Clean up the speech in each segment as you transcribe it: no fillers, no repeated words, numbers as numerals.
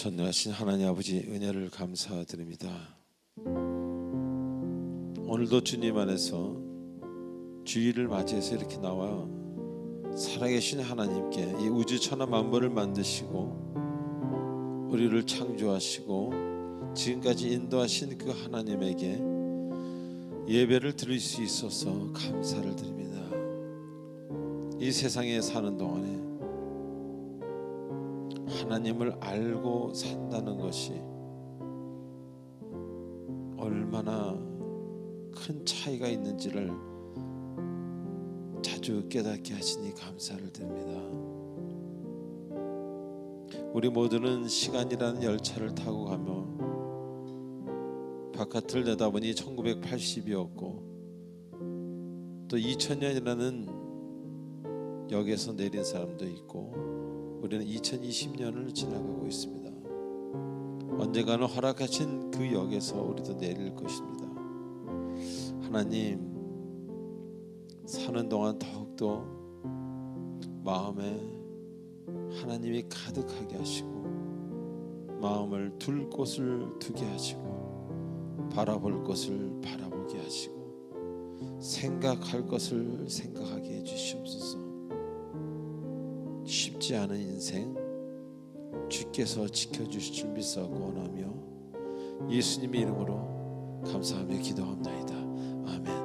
전능하신 하나님 아버지 은혜를 감사드립니다. 오늘도 주님 안에서 주일을 맞이해서 이렇게 나와 살아계신 하나님께 이 우주 천하 만물을 만드시고 우리를 창조하시고 지금까지 인도하신 그 하나님에게 예배를 드릴 수 있어서 감사를 드립니다. 이 세상에 사는 동안에 하나님을 알고 산다는 것이 얼마나 큰 차이가 있는지를 자주 깨닫게 하시니 감사를 드립니다. 우리 모두는 시간이라는 열차를 타고 가며 바깥을 내다보니 1980이었고 또 2000년이라는 역에서 내린 사람도 있고 우리는 2020년을 지나가고 있습니다. 언젠가는 허락하신 그 역에서 우리도 내릴 것입니다. 하나님, 사는 동안 더욱더 마음에 하나님이 가득하게 하시고 마음을 둘 곳을 두게 하시고 바라볼 것을 바라보게 하시고 생각할 것을 생각하게 해주시옵소서. 쉽지 않은 인생 주께서 지켜주실 줄 믿사오고 원하며 예수님의 이름으로 감사하며 기도합나이다. 아멘.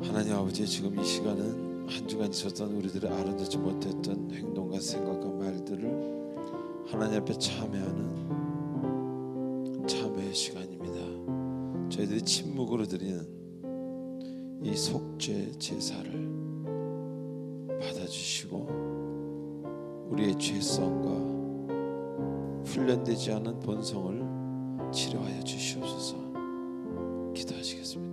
하나님 아버지, 지금 이 시간은 한 주간 있었던 우리들의 알아듣지 못했던 행동과 생각과 말들을 하나님 앞에 참회의 시간입니다. 저희들이 침묵으로 드리는 이 속죄 제사를 받아주시고 우리의 죄성과 훈련되지 않은 본성을 치료하여 주시옵소서. 기도하시겠습니다.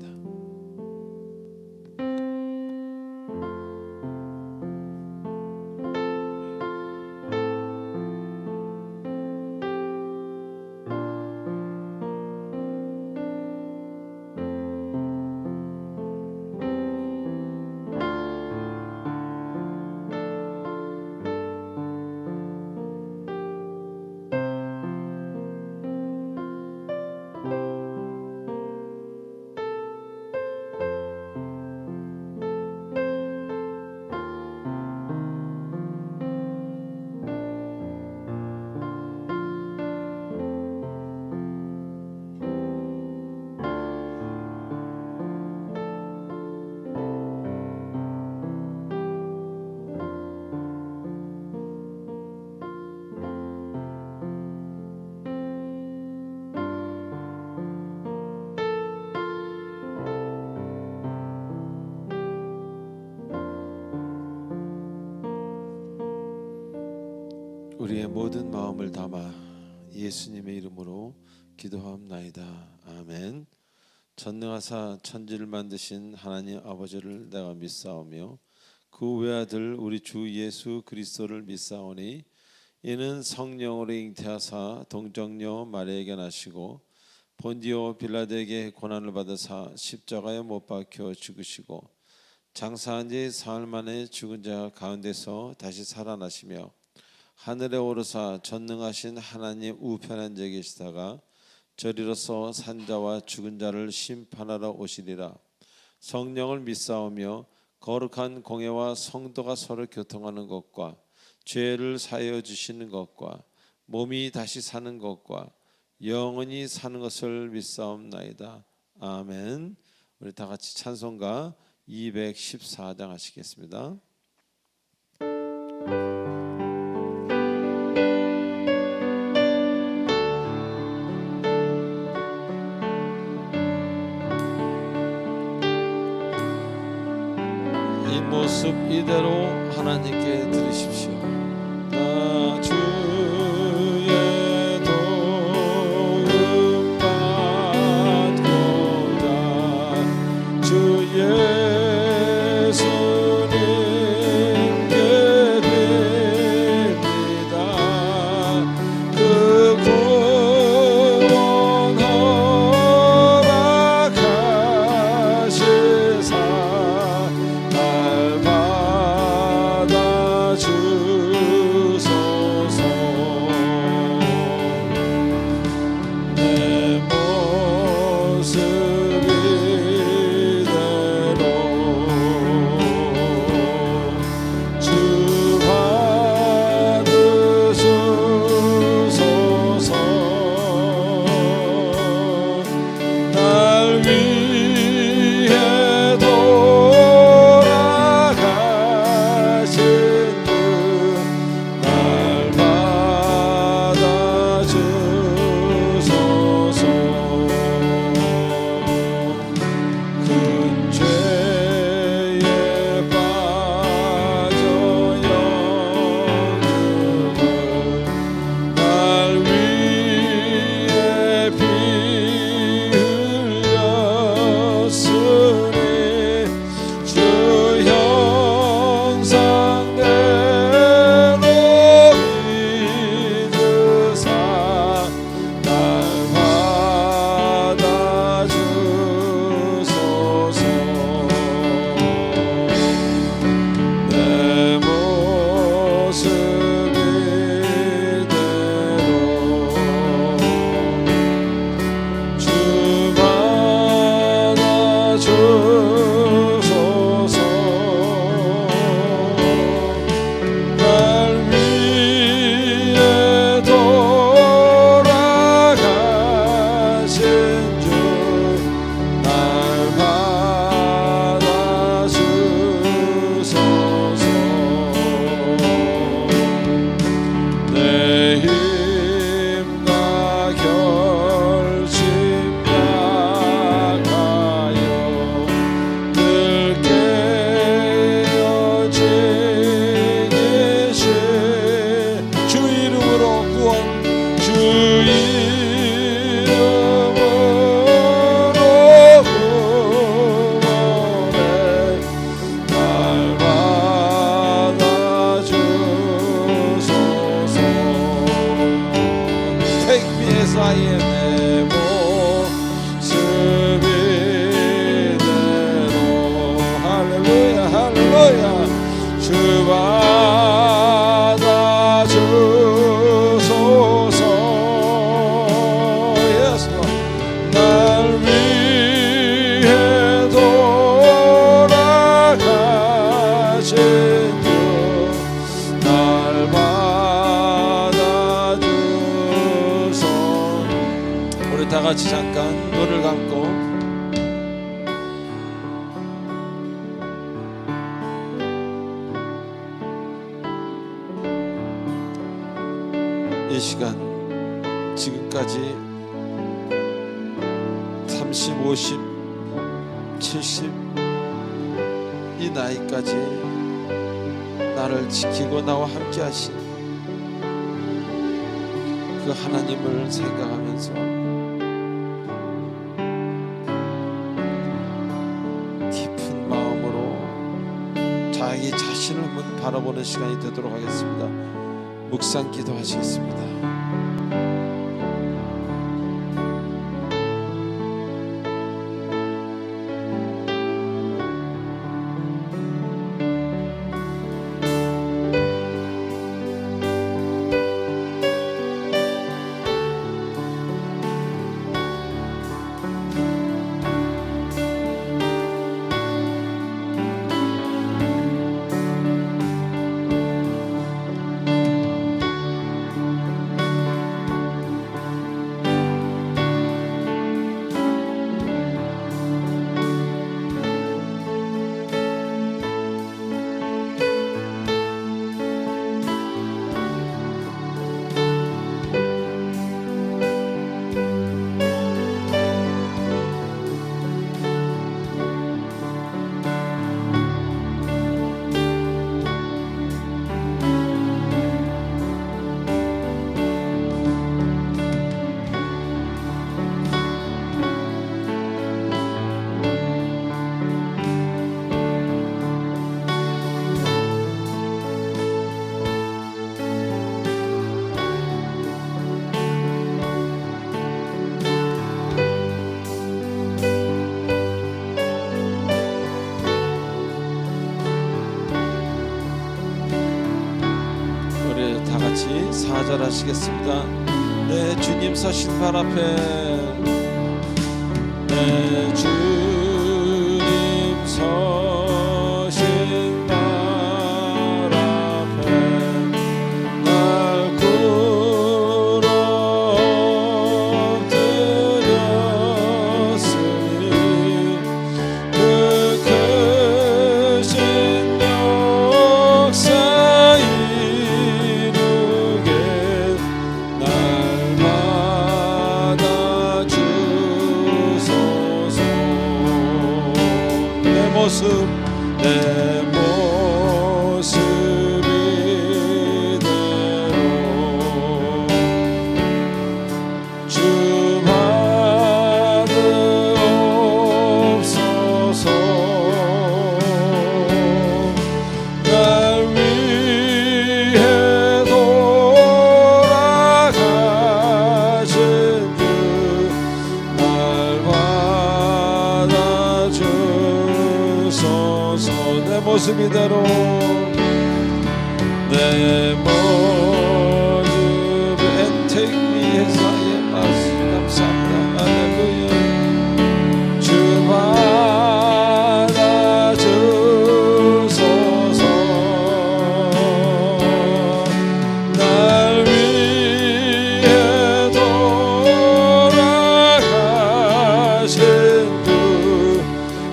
우리의 모든 마음을 담아 예수님의 이름으로 기도하옵나이다. 아멘. 전능하사 천지를 만드신 하나님 아버지를 내가 믿사오며 그 외아들 우리 주 예수 그리스도를 믿사오니 이는 성령으로 잉태하사 동정녀 마리아에게 나시고 본디오 빌라도에게 고난을 받으사 십자가에 못 박혀 죽으시고 장사한 지 사흘 만에 죽은 자 가운데서 다시 살아나시며 하늘에 오르사 전능하신 하나님 우편에 앉아 계시다가 저리로서 산자와 죽은 자를 심판하러 오시리라. 성령을 믿사오며 거룩한 공회와 성도가 서로 교통하는 것과 죄를 사하여 주시는 것과 몸이 다시 사는 것과 영원히 사는 것을 믿사옵나이다. 아멘. 우리 다 같이 찬송가 214장 하시겠습니다. 이 모습 이대로 하나님께 드리십시오. 나 주의 도움 받고자 주 예수님께 드립니다. 그 구원 허락하시사 다 같이 잠깐 눈을 감고 이 시간 지금까지 30, 50, 70 이 나이까지 나를 지키고 나와 함께 하신 그 하나님을 생각하면서 깊은 마음으로 자기 자신을 한번 바라보는 시간이 되도록 하겠습니다. 묵상 기도하시겠습니다. 같이 4절 하시겠습니다. 내 주님 서신 발 앞에, 내 주님 서신 발 앞에 날 꿇어 엎드렸으니 그 크신 역사 내 모습 이대로 주 받으옵소서. 날 위해 돌아가신 주 날 받아주소서. 내 모습 이대로, 내 모습 and take me as I am. 감사합니다. 할렐루야. 주 받아주소서. 날 위해 돌아가신 주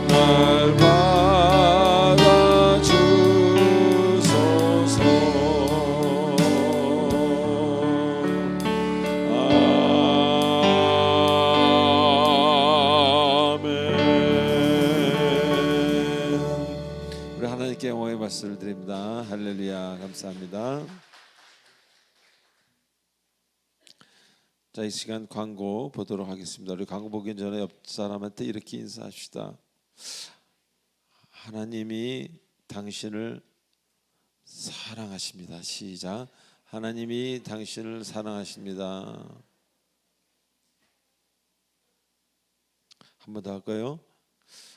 날 영광의 박수를 드립니다. 할렐루야. 감사합니다. 자, 이 시간 광고 보도록 하겠습니다. 우리 광고 보기 전에 옆 사람한테 이렇게 인사합시다. 하나님이 당신을 사랑하십니다. 시작. 하나님이 당신을 사랑하십니다. 한 번 더 할까요?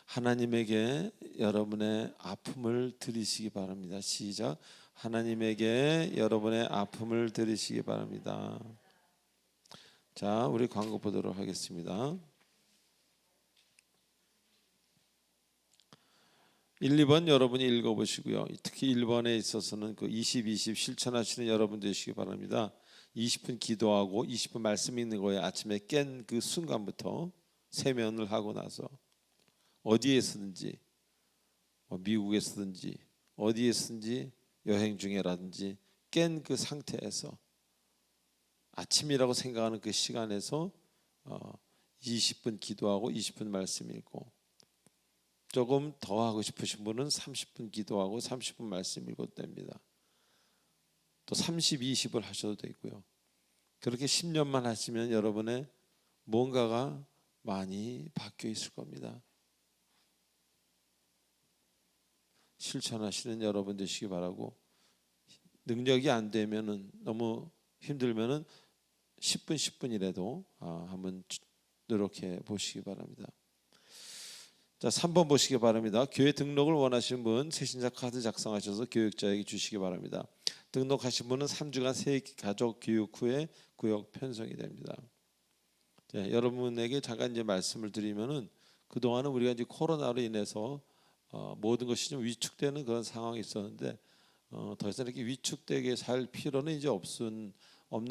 하나님에게 여러분의 아픔을 드리시기 바랍니다. 시작. 하나님에게 여러분의 아픔을 드리시기 바랍니다. 자, 우리 광고 보도록 하겠습니다. 1, 2번 여러분이 읽어보시고요. 특히 1번에 있어서는 그 20, 20 실천하시는 여러분 되시기 바랍니다. 20분 기도하고 20분 말씀 읽는 거예요. 아침에 깬 그 순간부터 세면을 하고 나서 어디에서든지, 미국에서든지 어디에서든지 여행 중에라든지 깬 그 상태에서 아침이라고 생각하는 그 시간에서 20분 기도하고 20분 말씀 읽고, 조금 더 하고 싶으신 분은 30분 기도하고 30분 말씀 읽어도 됩니다. 또 30, 20을 하셔도 되고요. 그렇게 10년만 하시면 여러분의 뭔가가 많이 바뀌어 있을 겁니다. 실천하시는 여러분 되시기 바라고, 능력이 안 되면은, 너무 힘들면은 10분 10분이라도 한번 노력해 보시기 바랍니다. 자, 3번 보시기 바랍니다. 교회 등록을 원하시는 분 새신자 카드 작성하셔서 교육자에게 주시기 바랍니다. 등록하신 분은 3주간 새 가족 교육 후에 구역 편성이 됩니다. 자, 여러분에게 잠깐 이제 말씀을 드리면은, 그동안은 우리가 이제 코로나로 인해서 모든 것이 좀 위축되는 그런 상황이 있었는데, 더 이상 이렇게 위축되게 살 필요는 이제 없는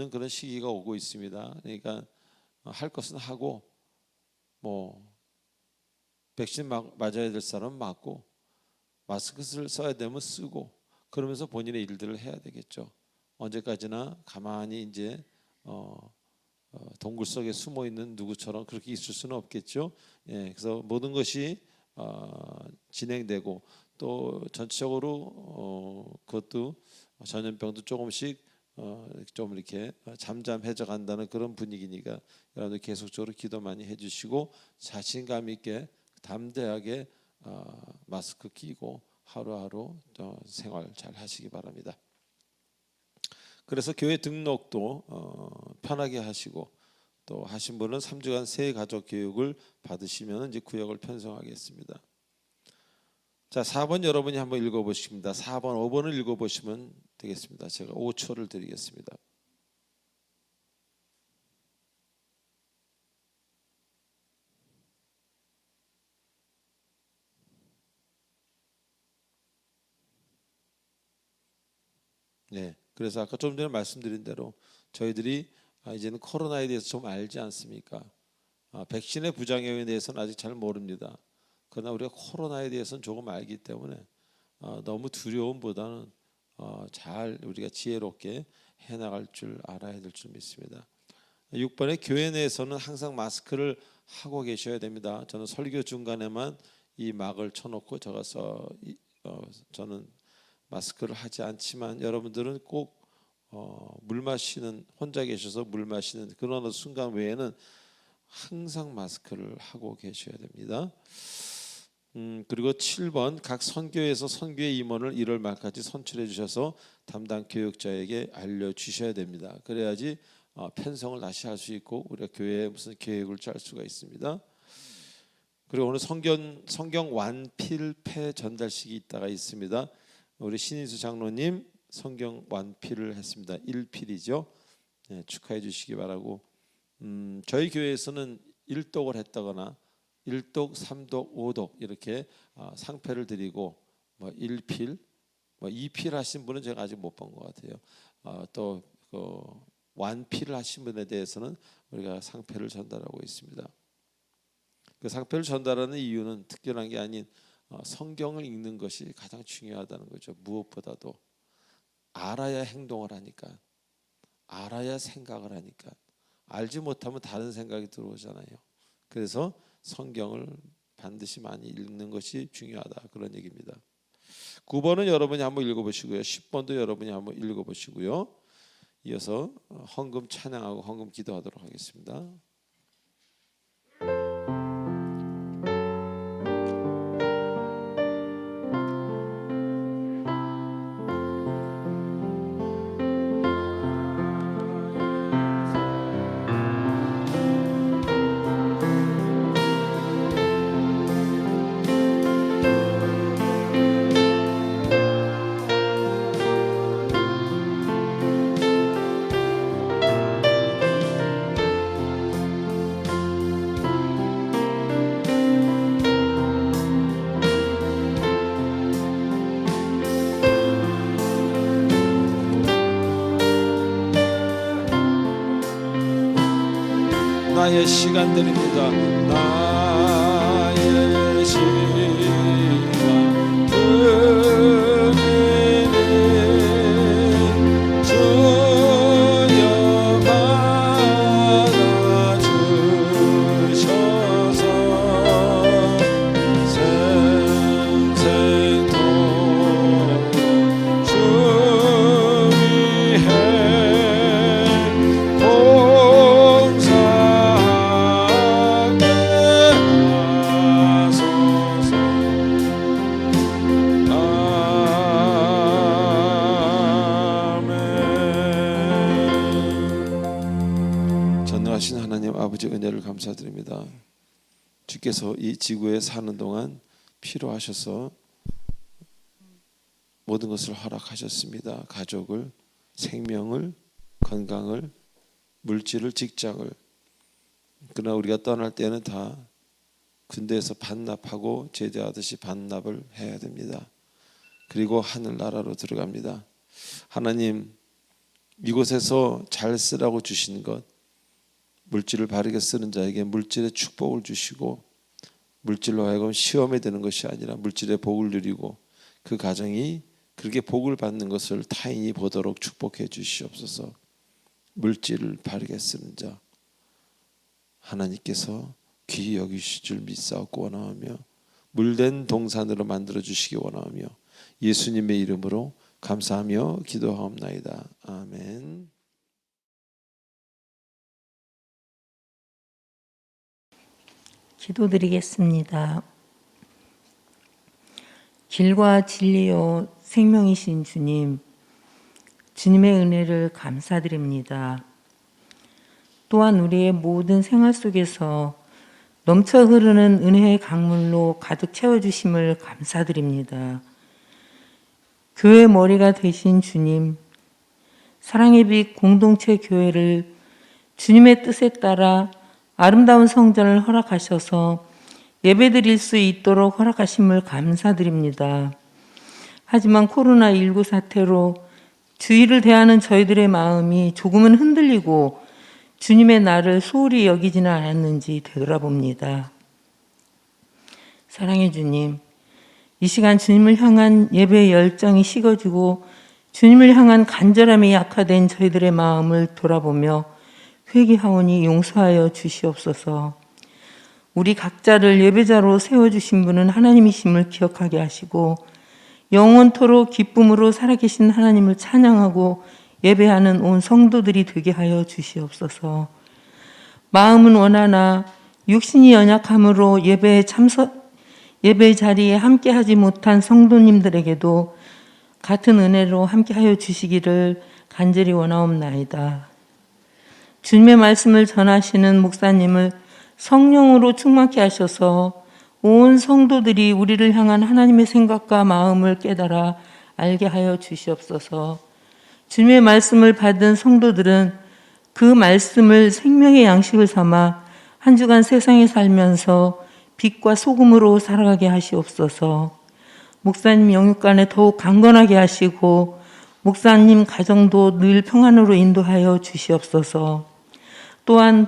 그런 시기가 오고 있습니다. 그러니까 할 것은 하고, 뭐 백신 맞아야 될 사람은 맞고, 마스크를 써야 되면 쓰고, 그러면서 본인의 일들을 해야 되겠죠. 언제까지나 가만히 이제 동굴 속에 숨어 있는 누구처럼 그렇게 있을 수는 없겠죠. 예, 그래서 모든 것이 진행되고, 또 전체적으로 그것도 전염병도 조금씩 좀 이렇게 잠잠해져 간다는 그런 분위기니까 여러분들 계속적으로 기도 많이 해주시고, 자신감 있게 담대하게 마스크 끼고 하루하루 생활 잘 하시기 바랍니다. 그래서 교회 등록도 편하게 하시고, 또 하신 분은 3주간 새 가족 교육을 받으시면 이제 구역을 편성하겠습니다. 자, 4번 여러분이 한번 읽어보십니다. 4번, 5번을 읽어보시면 되겠습니다. 제가 5초를 드리겠습니다. 네, 그래서 아까 좀 전에 말씀드린 대로 저희들이 이제는 코로나에 대해서 좀 알지 않습니까? 백신의 부작용에 대해서는 아직 잘 모릅니다. 그러나 우리가 코로나에 대해서는 조금 알기 때문에 너무 두려움보다는 잘 우리가 지혜롭게 해나갈 줄 알아야 될 줄 믿습니다. 6번에 교회 내에서는 항상 마스크를 하고 계셔야 됩니다. 저는 설교 중간에만 이 막을 쳐놓고 저는 마스크를 하지 않지만, 여러분들은 꼭 물 마시는, 혼자 계셔서 물 마시는 그런 순간 외에는 항상 마스크를 하고 계셔야 됩니다. 그리고 7번, 각 선교에서 선교의 임원을 1월 말까지 선출해 주셔서 담당 교육자에게 알려주셔야 됩니다. 그래야지 편성을 다시 할 수 있고 우리가 교회에 무슨 계획을 짤 수가 있습니다. 그리고 오늘 성경 완필패 전달식이 있다가 있습니다. 우리 신인수 장로님 성경 완필을 했습니다. 1필이죠. 네, 축하해 주시기 바라고, 저희 교회에서는 1독을 했다거나 1독, 3독, 5독 이렇게 상패를 드리고, 뭐 1필, 뭐 2필 하신 분은 제가 아직 못 본 것 같아요. 또 완필을 하신 분에 대해서는 우리가 상패를 전달하고 있습니다. 그 상패를 전달하는 이유는 특별한 게 아닌 성경을 읽는 것이 가장 중요하다는 거죠. 무엇보다도 알아야 행동을 하니까, 알아야 생각을 하니까, 알지 못하면 다른 생각이 들어오잖아요. 그래서 성경을 반드시 많이 읽는 것이 중요하다, 그런 얘기입니다. 9번은 여러분이 한번 읽어보시고요. 10번도 여러분이 한번 읽어보시고요. 이어서 헌금 찬양하고 헌금 기도하도록 하겠습니다. 나의 시간들입니다. 나의 시간들이니 주여 받아주셔서 생생토록 주 위해 감사드립니다. 주께서 이 지구에 사는 동안 필요하셔서 모든 것을 허락하셨습니다. 가족을, 생명을, 건강을, 물질을, 직장을. 그러나 우리가 떠날 때는 다 군대에서 반납하고 제대하듯이 반납을 해야 됩니다. 그리고 하늘나라로 들어갑니다. 하나님, 이곳에서 잘 쓰라고 주신 것, 물질을 바르게 쓰는 자에게 물질의 축복을 주시고, 물질로 하여금 시험에 드는 것이 아니라 물질의 복을 누리고 그 가정이 그렇게 복을 받는 것을 타인이 보도록 축복해 주시옵소서. 물질을 바르게 쓰는 자 하나님께서 귀히 여기실 줄 믿사옵고 원하오며 물된 동산으로 만들어 주시기 원하오며 예수님의 이름으로 감사하며 기도하옵나이다. 아멘. 기도드리겠습니다. 길과 진리요 생명이신 주님, 주님의 은혜를 감사드립니다. 또한 우리의 모든 생활 속에서 넘쳐 흐르는 은혜의 강물로 가득 채워주심을 감사드립니다. 교회 머리가 되신 주님, 사랑의 빛 공동체 교회를 주님의 뜻에 따라 아름다운 성전을 허락하셔서 예배드릴 수 있도록 허락하심을 감사드립니다. 하지만 코로나19 사태로 주일을 대하는 저희들의 마음이 조금은 흔들리고 주님의 날을 소홀히 여기지는 않았는지 되돌아봅니다. 사랑의 주님, 이 시간 주님을 향한 예배의 열정이 식어지고 주님을 향한 간절함이 약화된 저희들의 마음을 돌아보며 회개하오니 용서하여 주시옵소서. 우리 각자를 예배자로 세워주신 분은 하나님이심을 기억하게 하시고 영원토록 기쁨으로 살아계신 하나님을 찬양하고 예배하는 온 성도들이 되게 하여 주시옵소서. 마음은 원하나 육신이 연약함으로 예배 자리에 함께하지 못한 성도님들에게도 같은 은혜로 함께하여 주시기를 간절히 원하옵나이다. 주님의 말씀을 전하시는 목사님을 성령으로 충만케 하셔서 온 성도들이 우리를 향한 하나님의 생각과 마음을 깨달아 알게 하여 주시옵소서. 주님의 말씀을 받은 성도들은 그 말씀을 생명의 양식을 삼아 한 주간 세상에 살면서 빛과 소금으로 살아가게 하시옵소서. 목사님 영육간에 더욱 강건하게 하시고 목사님 가정도 늘 평안으로 인도하여 주시옵소서. 또한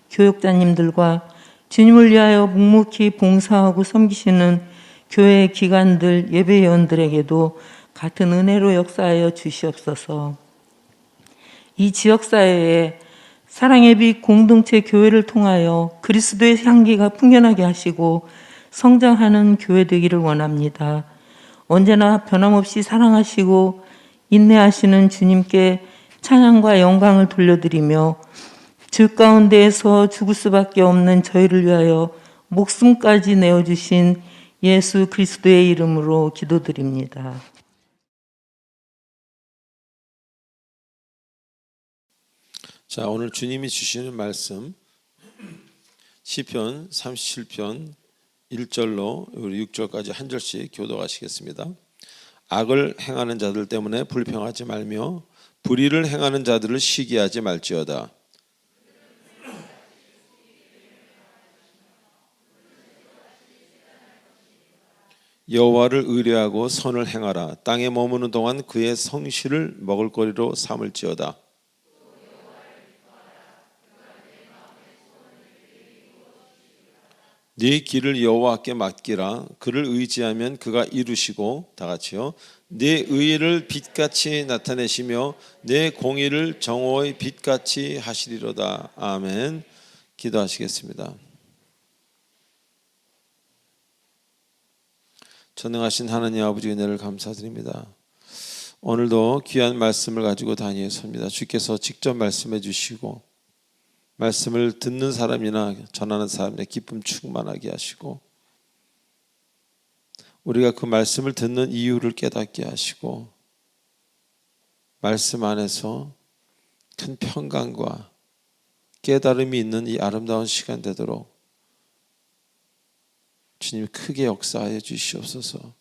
교육자님들과 주님을 위하여 묵묵히 봉사하고 섬기시는 교회 기관들, 예배위원들에게도 같은 은혜로 역사하여 주시옵소서. 이 지역사회에 사랑의 빛 공동체 교회를 통하여 그리스도의 향기가 풍겨나게 하시고 성장하는 교회 되기를 원합니다. 언제나 변함없이 사랑하시고 인내하시는 주님께 찬양과 영광을 돌려드리며 주 가운데에서 죽을 수밖에 없는 저희를 위하여 목숨까지 내어주신 예수 그리스도의 이름으로 기도드립니다. 자, 오늘 주님이 주시는 말씀 시편 37편 1절로 우리 6절까지 한 절씩 교독하시겠습니다. 악을 행하는 자들 때문에 불평하지 말며 불의를 행하는 자들을 시기하지 말지어다. 여호와를 의뢰하고 선을 행하라. 땅에 머무는 동안 그의 성실을 먹을거리로 삼을지어다. 네 길을 여호와께 맡기라. 그를 의지하면 그가 이루시고, 다 같이요. 네 의를 빛같이 나타내시며 네 공의를 정오의 빛같이 하시리로다. 아멘. 기도하시겠습니다. 전능하신 하나님 아버지 은혜를 감사드립니다. 오늘도 귀한 말씀을 가지고 다니었습니다. 주께서 직접 말씀해 주시고 말씀을 듣는 사람이나 전하는 사람의 기쁨 충만하게 하시고 우리가 그 말씀을 듣는 이유를 깨닫게 하시고 말씀 안에서 큰 평강과 깨달음이 있는 이 아름다운 시간 되도록 주님 크게 역사하여 주시옵소서.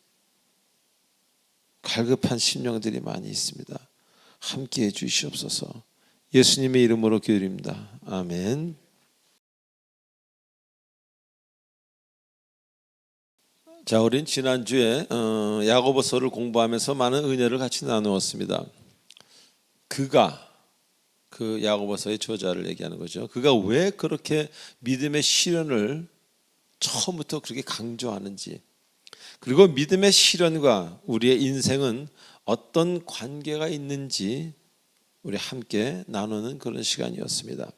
갈급한 심령들이 많이 있습니다. 함께해 주시옵소서. 예수님의 이름으로 기도드립니다. 아멘. 자, 우린 지난주에 야고보서를 공부하면서 많은 은혜를 같이 나누었습니다. 그가, 그 야고보서의 저자를 얘기하는 거죠. 그가 왜 그렇게 믿음의 시련을 처음부터 그렇게 강조하는지, 그리고 믿음의 시련과 우리의 인생은 어떤 관계가 있는지 우리 함께 나누는 그런 시간이었습니다.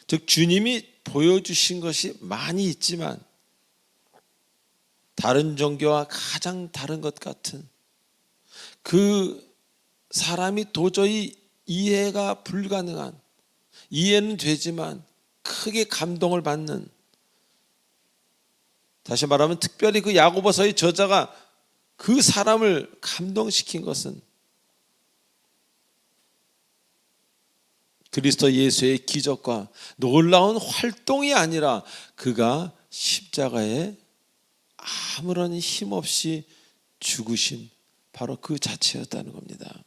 즉 주님이 보여주신 것이 많이 있지만 다른 종교와 가장 다른 것 같은, 그 사람이 도저히 이해가 불가능한, 이해는 되지만 크게 감동을 받는, 다시 말하면 특별히 그 야고보서의 저자가 그 사람을 감동시킨 것은 그리스도 예수의 기적과 놀라운 활동이 아니라 그가 십자가에 아무런 힘 없이 죽으신 바로 그 자체였다는 겁니다.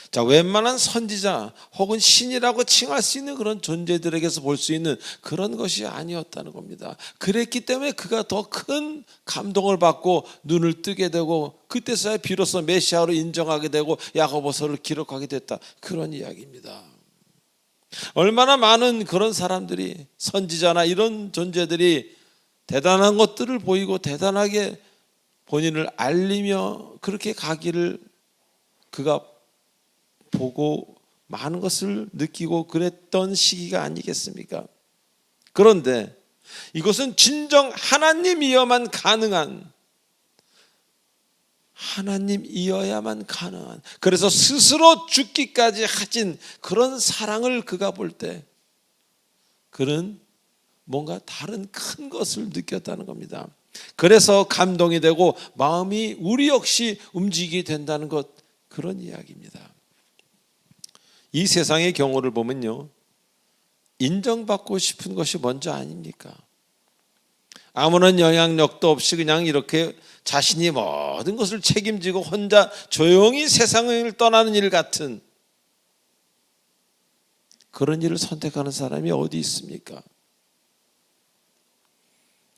자, 웬만한 선지자 혹은 신이라고 칭할 수 있는 그런 존재들에게서 볼 수 있는 그런 것이 아니었다는 겁니다. 그랬기 때문에 그가 더 큰 감동을 받고 눈을 뜨게 되고 그때서야 비로소 메시아로 인정하게 되고 야고보서를 기록하게 됐다, 그런 이야기입니다. 얼마나 많은 그런 사람들이, 선지자나 이런 존재들이 대단한 것들을 보이고 대단하게 본인을 알리며 그렇게 가기를 그가 보고 많은 것을 느끼고 그랬던 시기가 아니겠습니까? 그런데 이것은 진정 하나님이어야만 가능한, 그래서 스스로 죽기까지 하신 그런 사랑을 그가 볼 때 그는 뭔가 다른 큰 것을 느꼈다는 겁니다. 그래서 감동이 되고 마음이 우리 역시 움직이게 된다는 것, 그런 이야기입니다. 이 세상의 경우를 보면요, 인정받고 싶은 것이 먼저 아닙니까? 아무런 영향력도 없이 그냥 이렇게 자신이 모든 것을 책임지고 혼자 조용히 세상을 떠나는 일 같은 그런 일을 선택하는 사람이 어디 있습니까?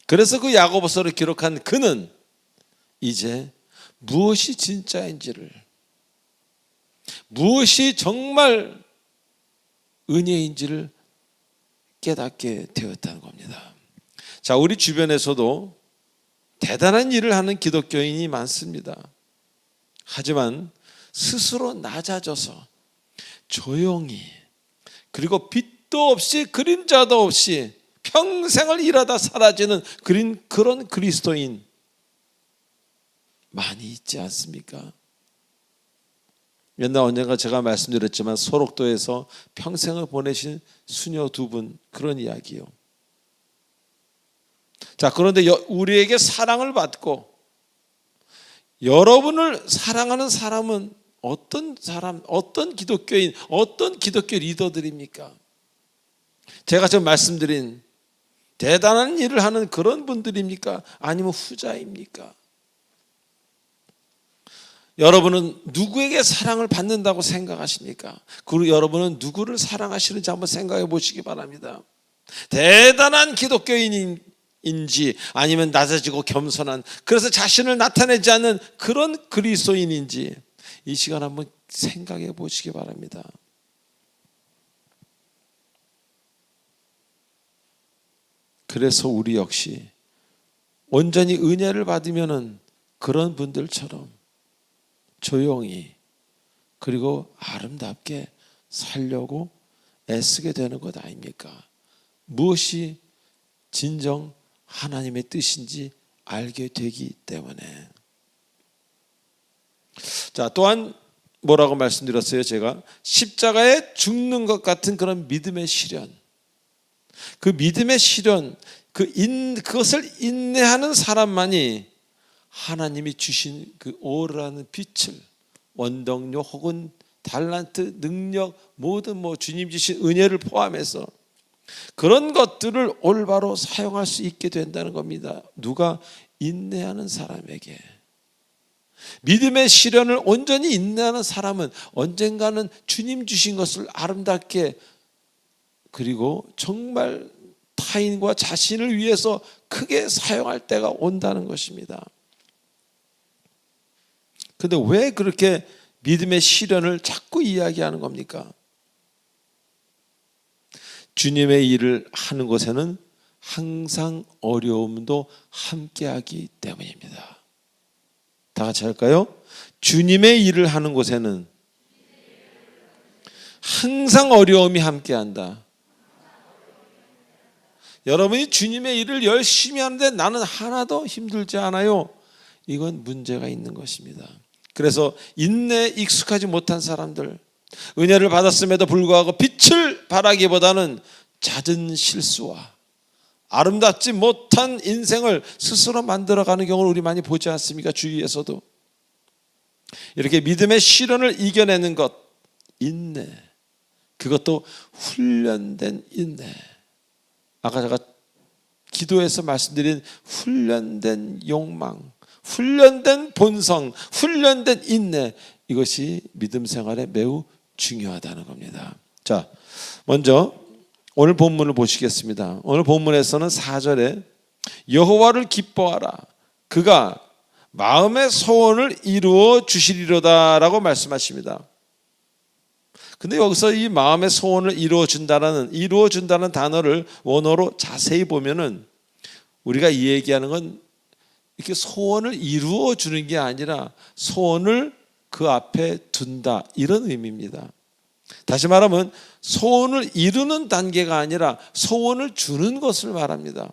그래서 그 야고보서를 기록한 그는 이제 무엇이 진짜인지를, 무엇이 정말 은혜인지를 깨닫게 되었다는 겁니다. 자, 우리 주변에서도 대단한 일을 하는 기독교인이 많습니다. 하지만 스스로 낮아져서 조용히, 그리고 빛도 없이 그림자도 없이 평생을 일하다 사라지는 그런 그리스도인 많이 있지 않습니까? 옛날 언젠가 제가 말씀드렸지만 소록도에서 평생을 보내신 수녀 두 분, 그런 이야기요. 자, 그런데 우리에게 사랑을 받고 여러분을 사랑하는 사람은 어떤 사람, 어떤 기독교인, 어떤 기독교 리더들입니까? 제가 지금 말씀드린 대단한 일을 하는 그런 분들입니까? 아니면 후자입니까? 여러분은 누구에게 사랑을 받는다고 생각하십니까? 그리고 여러분은 누구를 사랑하시는지 한번 생각해 보시기 바랍니다. 대단한 기독교인인지 아니면 낮아지고 겸손한, 그래서 자신을 나타내지 않는 그런 그리스도인인지 이 시간 한번 생각해 보시기 바랍니다. 그래서 우리 역시 온전히 은혜를 받으면은 그런 분들처럼 조용히 그리고 아름답게 살려고 애쓰게 되는 것 아닙니까? 무엇이 진정 하나님의 뜻인지 알게 되기 때문에. 자, 또한 뭐라고 말씀드렸어요? 제가 십자가에 죽는 것 같은 그런 믿음의 시련, 그 믿음의 시련, 그것을 인내하는 사람만이 하나님이 주신 그 오르라는 빛을, 원동력 혹은 달란트, 능력, 모든 주님 주신 은혜를 포함해서 그런 것들을 올바로 사용할 수 있게 된다는 겁니다. 누가? 인내하는 사람에게. 믿음의 시련을 온전히 인내하는 사람은 언젠가는 주님 주신 것을 아름답게, 그리고 정말 타인과 자신을 위해서 크게 사용할 때가 온다는 것입니다. 그런데 왜 그렇게 믿음의 시련을 자꾸 이야기하는 겁니까? 주님의 일을 하는 곳에는 항상 어려움도 함께하기 때문입니다. 다 같이 할까요? 주님의 일을 하는 곳에는 항상 어려움이 함께한다. 여러분이 주님의 일을 열심히 하는데 나는 하나도 힘들지 않아요. 이건 문제가 있는 것입니다. 그래서 인내에 익숙하지 못한 사람들, 은혜를 받았음에도 불구하고 빛을 발하기보다는 잦은 실수와 아름답지 못한 인생을 스스로 만들어가는 경우를 우리 많이 보지 않습니까? 주위에서도. 이렇게 믿음의 시련을 이겨내는 것, 인내, 그것도 훈련된 인내. 아까 제가 기도에서 말씀드린 훈련된 욕망, 훈련된 본성, 훈련된 인내, 이것이 믿음 생활에 매우 중요하다는 겁니다. 자, 먼저 오늘 본문을 보시겠습니다. 오늘 본문에서는 4절에 여호와를 기뻐하라, 그가 마음의 소원을 이루어 주시리로다 라고 말씀하십니다. 근데 여기서 이 마음의 소원을 이루어 준다는 단어를 원어로 자세히 보면은 우리가 이 얘기하는 건 이렇게 소원을 이루어 주는 게 아니라 소원을 그 앞에 둔다, 이런 의미입니다. 다시 말하면 소원을 이루는 단계가 아니라 소원을 주는 것을 말합니다.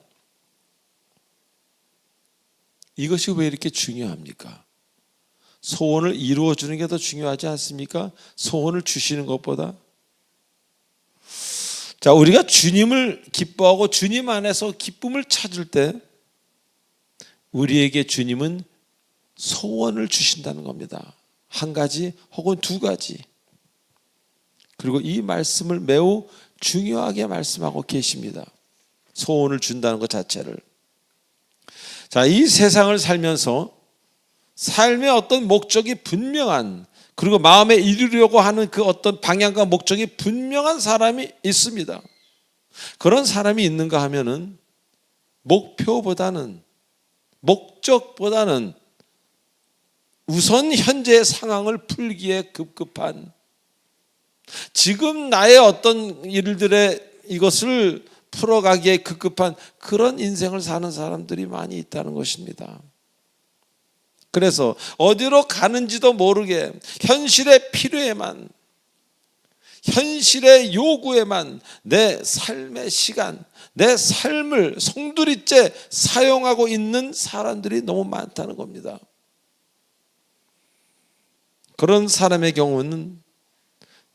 이것이 왜 이렇게 중요합니까? 소원을 이루어 주는 게 더 중요하지 않습니까? 소원을 주시는 것보다. 자, 우리가 주님을 기뻐하고 주님 안에서 기쁨을 찾을 때 우리에게 주님은 소원을 주신다는 겁니다. 한 가지 혹은 두 가지. 그리고 이 말씀을 매우 중요하게 말씀하고 계십니다. 소원을 준다는 것 자체를. 자, 이 세상을 살면서 삶의 어떤 목적이 분명한, 그리고 마음에 이루려고 하는 그 어떤 방향과 목적이 분명한 사람이 있습니다. 그런 사람이 있는가 하면은 목표보다는, 목적보다는 우선 현재의 상황을 풀기에 급급한, 지금 나의 어떤 일들의 이것을 풀어가기에 급급한 그런 인생을 사는 사람들이 많이 있다는 것입니다. 그래서 어디로 가는지도 모르게 현실의 필요에만, 현실의 요구에만 내 삶의 시간, 내 삶을 송두리째 사용하고 있는 사람들이 너무 많다는 겁니다. 그런 사람의 경우는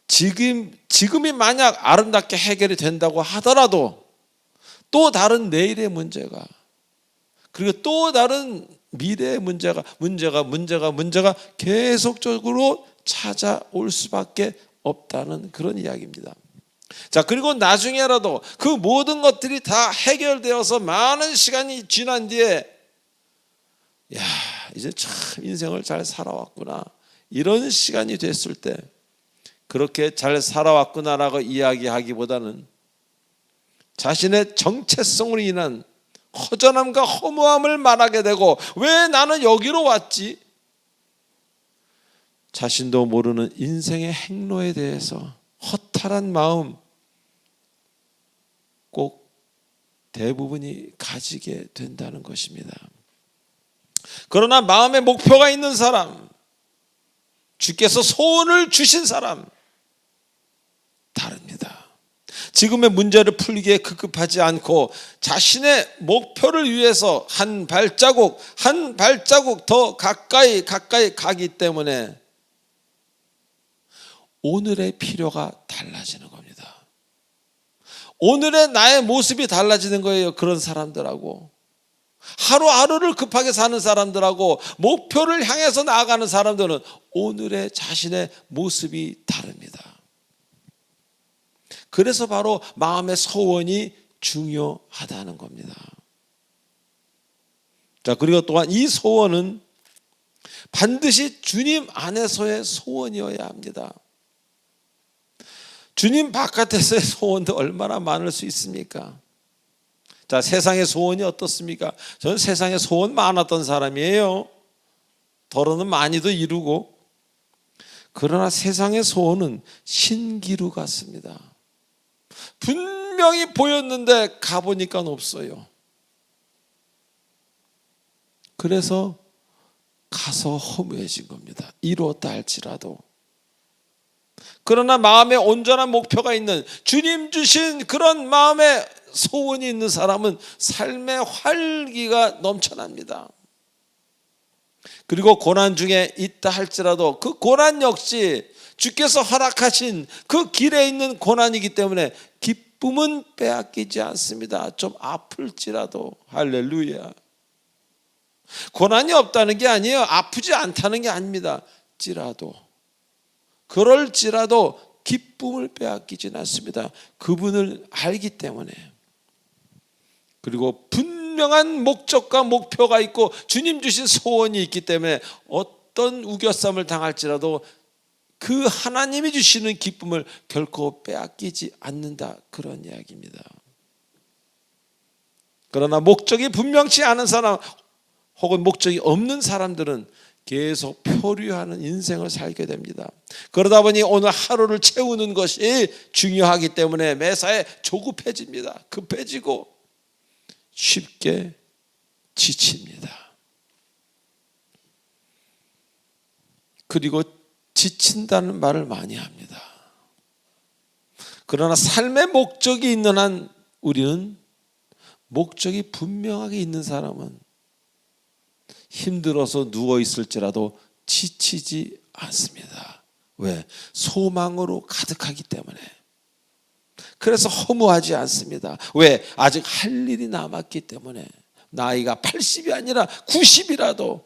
지금이 만약 아름답게 해결이 된다고 하더라도 또 다른 내일의 문제가, 그리고 또 다른 미래의 문제가 계속적으로 찾아올 수밖에 없다는 그런 이야기입니다. 자, 그리고 나중에라도 그 모든 것들이 다 해결되어서 많은 시간이 지난 뒤에 야, 이제 참 인생을 잘 살아왔구나, 이런 시간이 됐을 때 그렇게 잘 살아왔구나라고 이야기하기보다는 자신의 정체성으로 인한 허전함과 허무함을 말하게 되고, 왜 나는 여기로 왔지? 자신도 모르는 인생의 행로에 대해서 허탈한 마음 꼭 대부분이 가지게 된다는 것입니다. 그러나 마음의 목표가 있는 사람, 주께서 소원을 주신 사람, 다릅니다. 지금의 문제를 풀기에 급급하지 않고 자신의 목표를 위해서 한 발자국 더 가까이 가기 때문에 오늘의 필요가 달라지는 겁니다. 오늘의 나의 모습이 달라지는 거예요. 그런 사람들하고. 하루하루를 급하게 사는 사람들하고 목표를 향해서 나아가는 사람들은 오늘의 자신의 모습이 다릅니다. 그래서 바로 마음의 소원이 중요하다는 겁니다. 자, 그리고 또한 이 소원은 반드시 주님 안에서의 소원이어야 합니다. 주님 바깥에서의 소원도 얼마나 많을 수 있습니까? 자, 세상의 소원이 어떻습니까? 저는 세상에 소원 많았던 사람이에요. 더러는 많이도 이루고. 그러나 세상의 소원은 신기루 같습니다. 분명히 보였는데 가보니까 없어요. 그래서 가서 허무해진 겁니다. 이루었다 할지라도. 그러나 마음에 온전한 목표가 있는 주님 주신 그런 마음의 소원이 있는 사람은 삶의 활기가 넘쳐납니다. 그리고 고난 중에 있다 할지라도 그 고난 역시 주께서 허락하신 그 길에 있는 고난이기 때문에 기쁨은 빼앗기지 않습니다. 좀 아플지라도. 할렐루야. 고난이 없다는 게 아니에요. 아프지 않다는 게 아닙니다. 그럴지라도 기쁨을 빼앗기진 않습니다. 그분을 알기 때문에. 그리고 분명한 목적과 목표가 있고 주님 주신 소원이 있기 때문에 어떤 우겨쌈을 당할지라도 그 하나님이 주시는 기쁨을 결코 빼앗기지 않는다, 그런 이야기입니다. 그러나 목적이 분명치 않은 사람 혹은 목적이 없는 사람들은 계속 표류하는 인생을 살게 됩니다. 그러다 보니 오늘 하루를 채우는 것이 중요하기 때문에 매사에 조급해집니다. 급해지고 쉽게 지칩니다. 그리고 지친다는 말을 많이 합니다. 그러나 삶의 목적이 있는 한 우리는 목적이 분명하게 있는 사람은 힘들어서 누워있을지라도 지치지 않습니다. 왜? 소망으로 가득하기 때문에. 그래서 허무하지 않습니다. 왜? 아직 할 일이 남았기 때문에. 나이가 80이 아니라 90이라도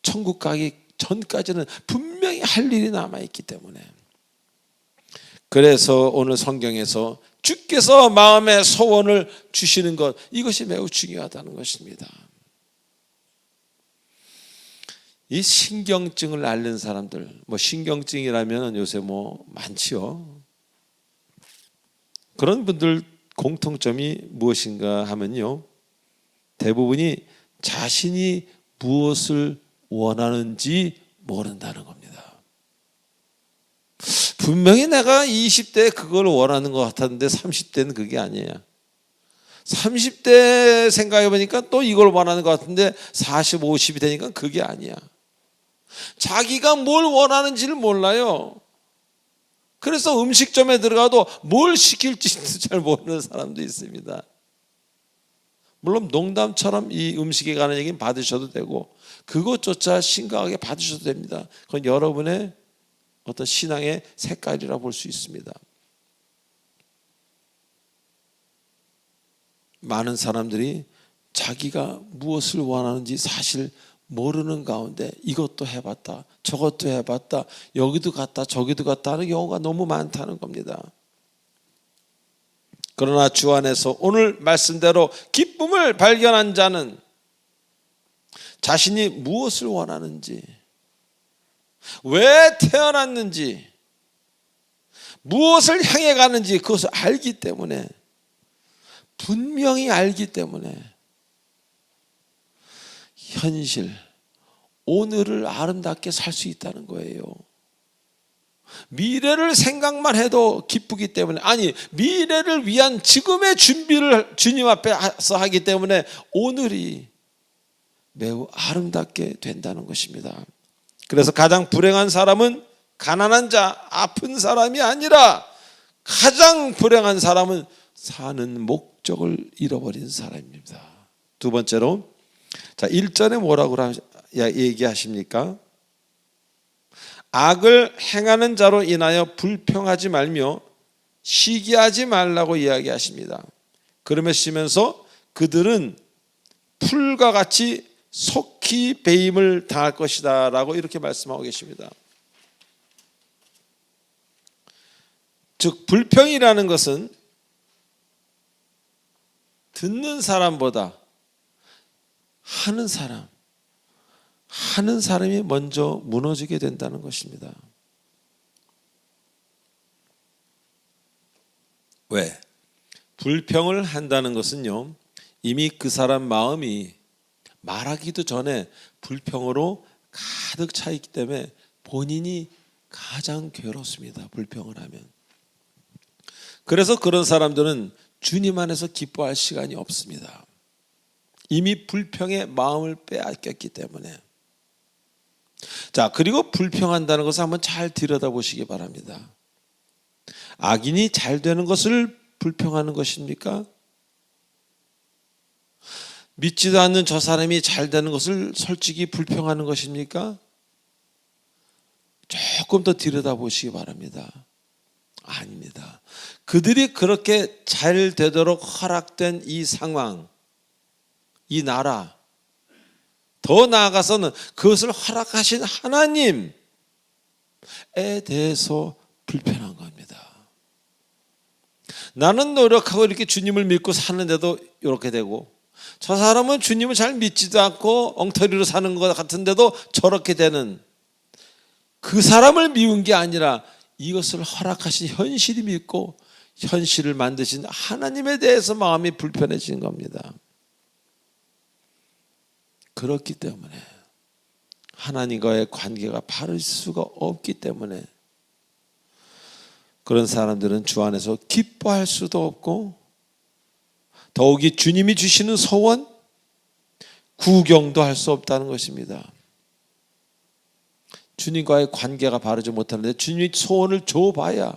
천국 가기 전까지는 분명히 할 일이 남아있기 때문에. 그래서 오늘 성경에서 주께서 마음의 소원을 주시는 것, 이것이 매우 중요하다는 것입니다. 이 신경증을 앓는 사람들, 신경증이라면 요새 많지요. 그런 분들 공통점이 무엇인가 하면요, 대부분이 자신이 무엇을 원하는지 모른다는 겁니다. 분명히 내가 20대에 그걸 원하는 것 같았는데 30대는 그게 아니에요. 30대 생각해 보니까 또 이걸 원하는 것 같은데 40, 50이 되니까 그게 아니야. 자기가 뭘 원하는지를 몰라요. 그래서 음식점에 들어가도 뭘 시킬지도 잘 모르는 사람도 있습니다. 물론 농담처럼 이 음식에 관한 얘기는 받으셔도 되고 그것조차 심각하게 받으셔도 됩니다. 그건 여러분의 어떤 신앙의 색깔이라 볼 수 있습니다. 많은 사람들이 자기가 무엇을 원하는지 사실 모르는 가운데 이것도 해봤다, 저것도 해봤다, 여기도 갔다 저기도 갔다 하는 경우가 너무 많다는 겁니다. 그러나 주 안에서 오늘 말씀대로 기쁨을 발견한 자는 자신이 무엇을 원하는지, 왜 태어났는지, 무엇을 향해 가는지 그것을 알기 때문에, 분명히 알기 때문에 현실, 오늘을 아름답게 살 수 있다는 거예요. 미래를 생각만 해도 기쁘기 때문에, 아니 미래를 위한 지금의 준비를 주님 앞에서 하기 때문에 오늘이 매우 아름답게 된다는 것입니다. 그래서 가장 불행한 사람은 가난한 자, 아픈 사람이 아니라 가장 불행한 사람은 사는 목적을 잃어버린 사람입니다. 두 번째로, 자 1절에 뭐라고 얘기하십니까? 악을 행하는 자로 인하여 불평하지 말며 시기하지 말라고 이야기하십니다. 그러시면서 그들은 풀과 같이 속히 배임을 당할 것이다 라고 이렇게 말씀하고 계십니다. 즉 불평이라는 것은 듣는 사람보다 하는 사람이 먼저 무너지게 된다는 것입니다. 왜? 불평을 한다는 것은요, 이미 그 사람 마음이 말하기도 전에 불평으로 가득 차 있기 때문에 본인이 가장 괴롭습니다. 불평을 하면. 그래서 그런 사람들은 주님 안에서 기뻐할 시간이 없습니다. 이미 불평의 마음을 빼앗겼기 때문에. 자, 그리고 불평한다는 것을 한번 잘 들여다보시기 바랍니다. 악인이 잘 되는 것을 불평하는 것입니까? 믿지도 않는 저 사람이 잘 되는 것을 솔직히 불평하는 것입니까? 조금 더 들여다보시기 바랍니다. 아닙니다. 그들이 그렇게 잘 되도록 허락된 이 상황, 이 나라, 더 나아가서는 그것을 허락하신 하나님에 대해서 불편한 겁니다. 나는 노력하고 이렇게 주님을 믿고 사는데도 이렇게 되고, 저 사람은 주님을 잘 믿지도 않고 엉터리로 사는 것 같은데도 저렇게 되는, 그 사람을 미운 게 아니라 이것을 허락하신 현실이 믿고 현실을 만드신 하나님에 대해서 마음이 불편해지는 겁니다. 그렇기 때문에 하나님과의 관계가 바를 수가 없기 때문에 그런 사람들은 주 안에서 기뻐할 수도 없고, 더욱이 주님이 주시는 소원, 구경도 할 수 없다는 것입니다. 주님과의 관계가 바르지 못하는데 주님이 소원을 줘봐야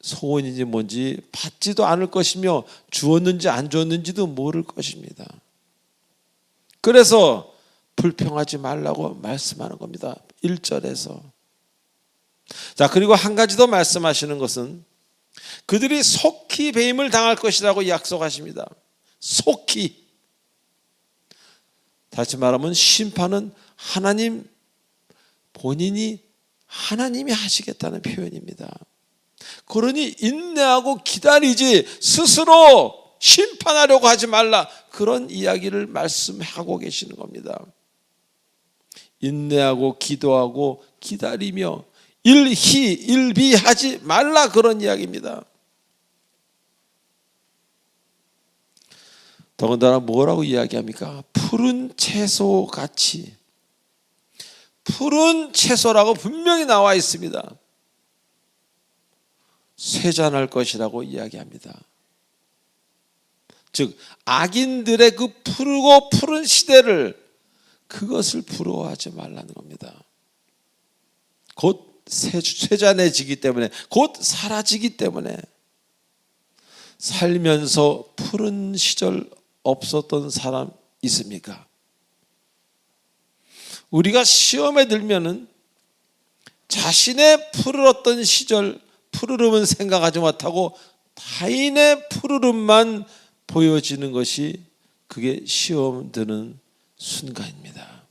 소원인지 뭔지 받지도 않을 것이며 주었는지 안 주었는지도 모를 것입니다. 그래서 불평하지 말라고 말씀하는 겁니다. 1절에서. 자, 그리고 한 가지 더 말씀하시는 것은 그들이 속히 배임을 당할 것이라고 약속하십니다. 속히. 다시 말하면 심판은 하나님 본인이 하나님이 하시겠다는 표현입니다. 그러니 인내하고 기다리지 스스로 심판하려고 하지 말라, 그런 이야기를 말씀하고 계시는 겁니다. 인내하고 기도하고 기다리며 일희일비하지 말라, 그런 이야기입니다. 더군다나 뭐라고 이야기합니까? 푸른 채소같이. 푸른 채소라고 분명히 나와 있습니다. 쇠잔할 것이라고 이야기합니다. 즉 악인들의 그 푸르고 푸른 시대를, 그것을 부러워하지 말라는 겁니다. 곧 쇠잔해지기 때문에, 곧 사라지기 때문에. 살면서 푸른 시절 없었던 사람 있습니까? 우리가 시험에 들면은 자신의 푸르렀던 시절, 푸르름은 생각하지 못하고 타인의 푸르름만 보여지는 것이, 그게 시험 드는 순간입니다.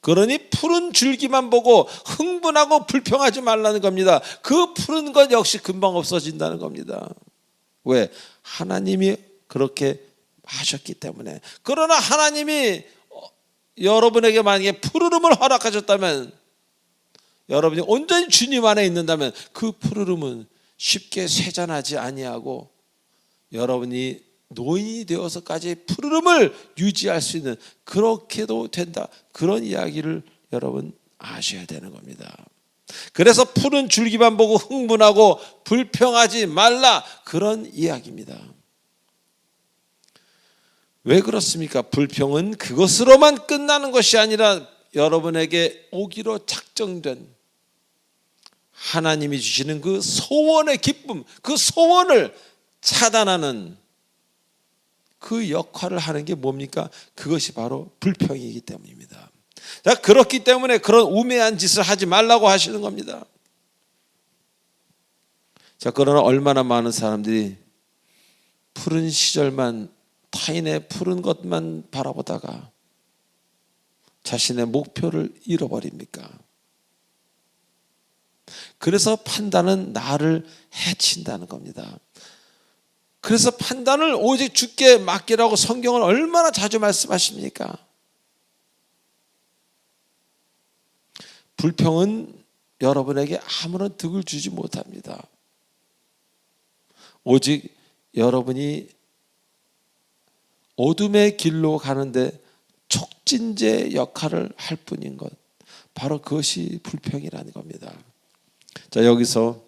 그러니 푸른 줄기만 보고 흥분하고 불평하지 말라는 겁니다. 그 푸른 것 역시 금방 없어진다는 겁니다. 왜? 하나님이 그렇게 하셨기 때문에. 그러나 하나님이 여러분에게 만약에 푸르름을 허락하셨다면, 여러분이 온전히 주님 안에 있는다면 그 푸르름은 쉽게 쇠잔하지 아니하고 여러분이 노인이 되어서까지 푸르름을 유지할 수 있는, 그렇게도 된다, 그런 이야기를 여러분 아셔야 되는 겁니다. 그래서 푸른 줄기만 보고 흥분하고 불평하지 말라, 그런 이야기입니다. 왜 그렇습니까? 불평은 그것으로만 끝나는 것이 아니라 여러분에게 오기로 작정된 하나님이 주시는 그 소원의 기쁨, 그 소원을 차단하는 그 역할을 하는 게 뭡니까? 그것이 바로 불평이기 때문입니다. 자, 그렇기 때문에 그런 우매한 짓을 하지 말라고 하시는 겁니다. 자, 그러나 얼마나 많은 사람들이 푸른 시절만, 타인의 푸른 것만 바라보다가 자신의 목표를 잃어버립니까? 그래서 판단은 나를 해친다는 겁니다. 그래서 판단을 오직 주께 맡기라고 성경은 얼마나 자주 말씀하십니까? 불평은 여러분에게 아무런 득을 주지 못합니다. 오직 여러분이 어둠의 길로 가는데 촉진제 역할을 할 뿐인 것, 바로 그것이 불평이라는 겁니다. 자, 여기서